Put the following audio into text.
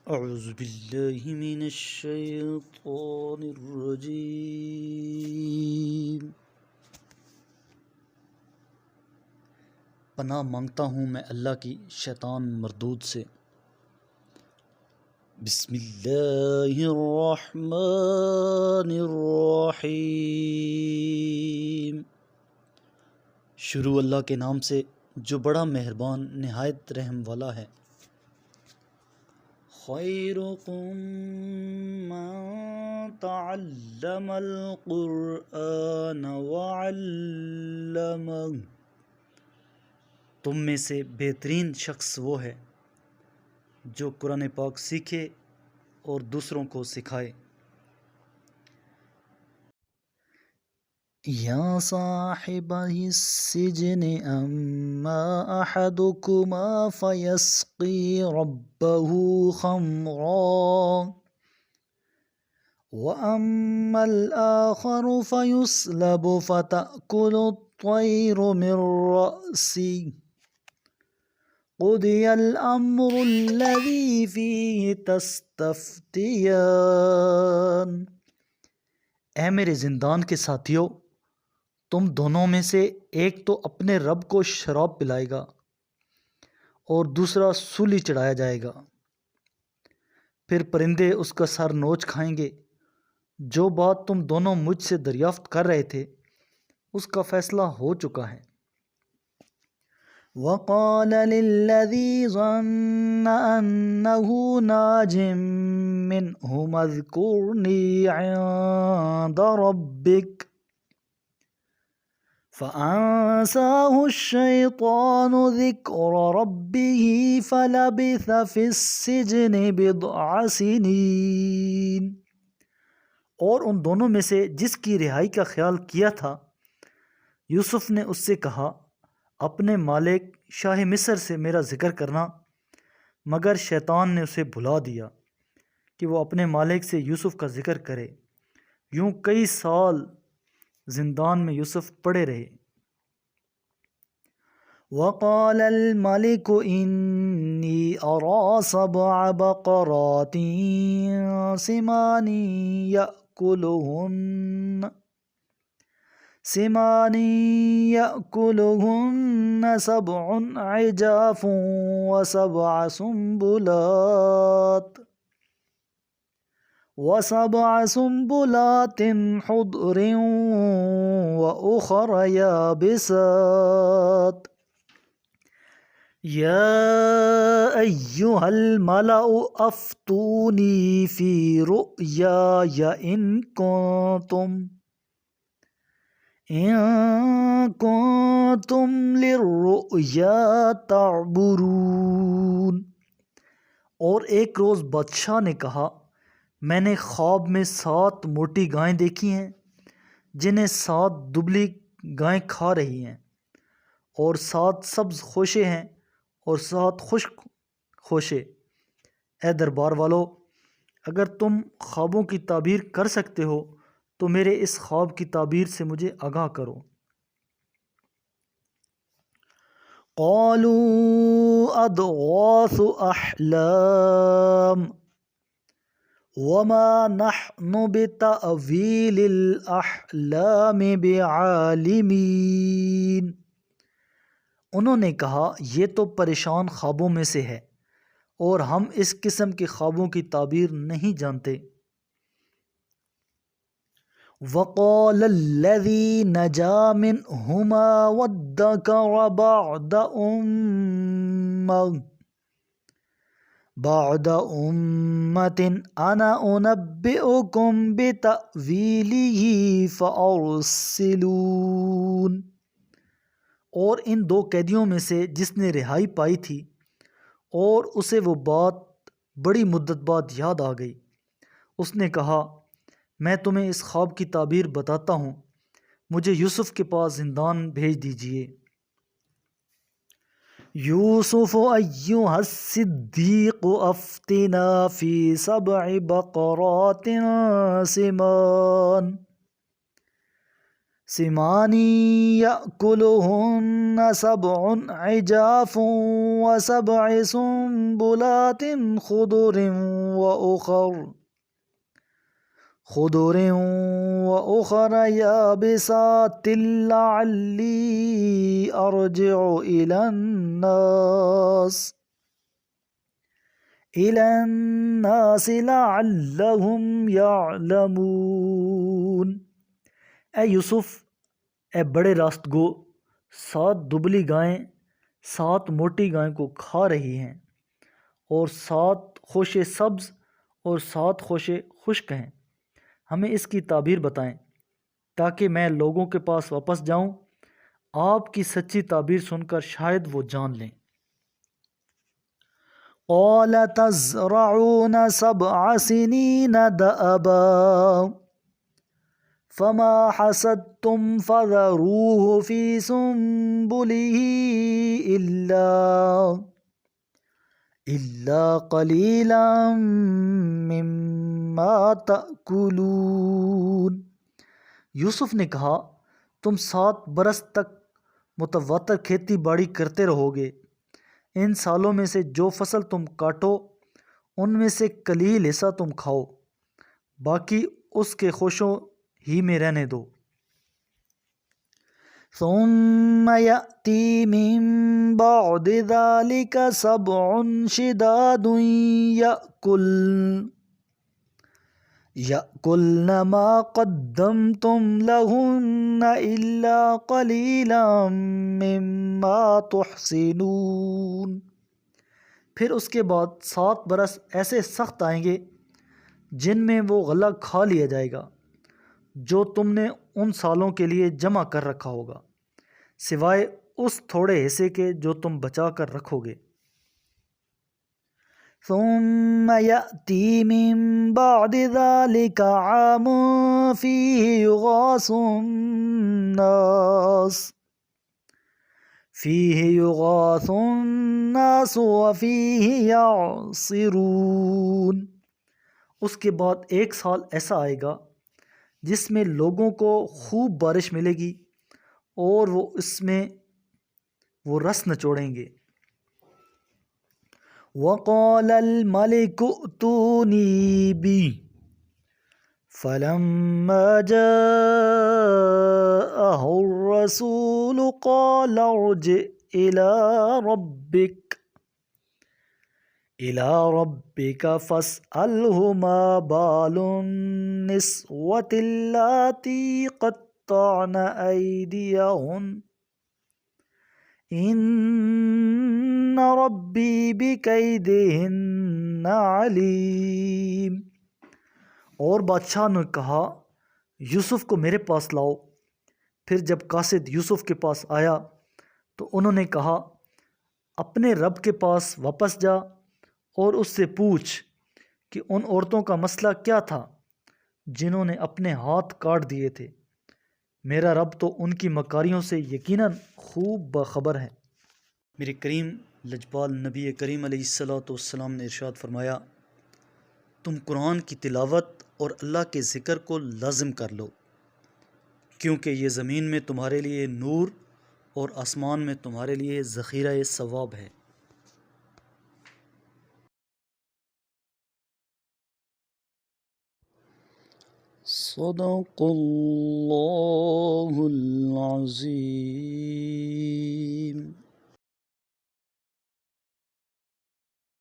اعوذ باللہ من الشیطان الرجیم۔ پناہ مانگتا ہوں میں اللہ کی شیطان مردود سے۔ بسم اللہ الرحمن الرحیم۔ شروع اللہ کے نام سے جو بڑا مہربان نہایت رحم والا ہے۔ خیرکم من تعلم القرآن وعلمہ، تم میں سے بہترین شخص وہ ہے جو قرآن پاک سیکھے اور دوسروں کو سکھائے۔ یا صاحب السجن اما احدکما فیسقی ربہ خمرا واما الاخر فیسلب فتأکل الطیر من رأسی قضی الامر الذی فیہ تستفتیان۔ اے میرے زندان کے ساتھیو، تم دونوں میں سے ایک تو اپنے رب کو شراب پلائے گا اور دوسرا سولی چڑھایا جائے گا، پھر پرندے اس کا سر نوچ کھائیں گے۔ جو بات تم دونوں مجھ سے دریافت کر رہے تھے اس کا فیصلہ ہو چکا ہے۔ وقال للذی ظن انہ ناج منہما اذکرنی عند ربک فأنساه الشیطان ذکر ربہ فلبث فی السجن بضع سنین۔ اور ان دونوں میں سے جس کی رہائی کا خیال کیا تھا، یوسف نے اس سے کہا اپنے مالک شاہ مصر سے میرا ذکر کرنا، مگر شیطان نے اسے بھلا دیا کہ وہ اپنے مالک سے یوسف کا ذکر کرے۔ یوں کئی سال زندان میں یوسف پڑے رہے۔ وقال الملك انی ارى سبع بقرات سمان يأكلهن سبع عجاف وسبع سنبلات خضر وأخر يابسات یا ایہا الملأ افتونی فی رؤیای ان کنتم للرؤیا تعبرون۔ اور ایک روز بادشاہ نے کہا، میں نے خواب میں 7 موٹی گائیں دیکھی ہیں جنہیں 7 دبلی گائیں کھا رہی ہیں، اور 7 سبز خوشے ہیں اور 7 خشک خوشے۔ اے دربار والو، اگر تم خوابوں کی تعبیر کر سکتے ہو تو میرے اس خواب کی تعبیر سے مجھے آگاہ کرو۔ قالوا اضغاث احلام وما نحن بتأویل الاحلام بعالمین۔ انہوں نے کہا یہ تو پریشان خوابوں میں سے ہے اور ہم اس قسم کے خوابوں کی تعبیر نہیں جانتے۔ وقال الذی نجا منہما وادکر بعد امۃ انا انبئکم بتأویلہ فارسلون۔ اور ان 2 قیدیوں میں سے جس نے رہائی پائی تھی اور اسے وہ بات بڑی مدت بعد یاد آ گئی، اس نے کہا میں تمہیں اس خواب کی تعبیر بتاتا ہوں، مجھے یوسف کے پاس زندان بھیج دیجیے۔ یوسف ایہا الصدیق افتنا فی 7 بقرات سمان يأكلهن سبع عجاف وسبع سنبلات خضر وأخر يابسات لعلي أرجع إلى الناس لعلهم يعلمون۔ اے یوسف، اے بڑے راست گو، 7 دبلی گائیں 7 موٹی گائیں کو کھا رہی ہیں، اور 7 خوشے سبز اور 7 خوشے خشک ہیں۔ ہمیں اس کی تعبیر بتائیں تاکہ میں لوگوں کے پاس واپس جاؤں، آپ کی سچی تعبیر سن کر شاید وہ جان لیں۔ قال تزرعون 7 سنين دأبا فما حصدتم فذروه في سنبله إلا قليلا مما تأكلون۔ یوسف نے کہا، تم 7 برس تک متواتر کھیتی باڑی کرتے رہو گے، ان سالوں میں سے جو فصل تم کاٹو ان میں سے قلیل حصہ تم کھاؤ، باقی اس کے خوشوں ہی میں رہنے دو۔ ثم يأتي من بعد ذلك 7 شداد يأكلن ما قدمتم لهن إلا قليلا مما تحصنون۔ پھر اس کے بعد 7 برس ایسے سخت آئیں گے جن میں وہ غلہ کھا لیا جائے گا جو تم نے ان سالوں کے لیے جمع کر رکھا ہوگا، سوائے اس تھوڑے حصے کے جو تم بچا کر رکھو گے۔ ثم يأتي من بعد ذلك عام فيه يغاث الناس وفيه يعصرون۔ اس کے بعد 1 سال ایسا آئے گا جس میں لوگوں کو خوب بارش ملے گی اور وہ اس میں رس نچوڑیں گے۔ وقال الملك ائتوني به فلما جاءه الرسول قال ارجع إلى ربك فاسأله ما بال النسوة اللاتي قطعن أيديهن ان ربی بکیدہن علیم۔ اور بادشاہ نے کہا، یوسف کو میرے پاس لاؤ۔ پھر جب قاصد یوسف کے پاس آیا تو انہوں نے کہا، اپنے رب کے پاس واپس جا اور اس سے پوچھ کہ ان عورتوں کا مسئلہ کیا تھا جنہوں نے اپنے ہاتھ کاٹ دیے تھے، میرا رب تو ان کی مکاریوں سے یقیناً خوب باخبر ہے۔ میرے کریم لجپال نبی کریم علیہ السلام نے ارشاد فرمایا، تم قرآن کی تلاوت اور اللہ کے ذکر کو لازم کر لو، کیونکہ یہ زمین میں تمہارے لیے نور اور آسمان میں تمہارے لیے ذخیرہ ثواب ہے۔ صدق اللہ العظیم۔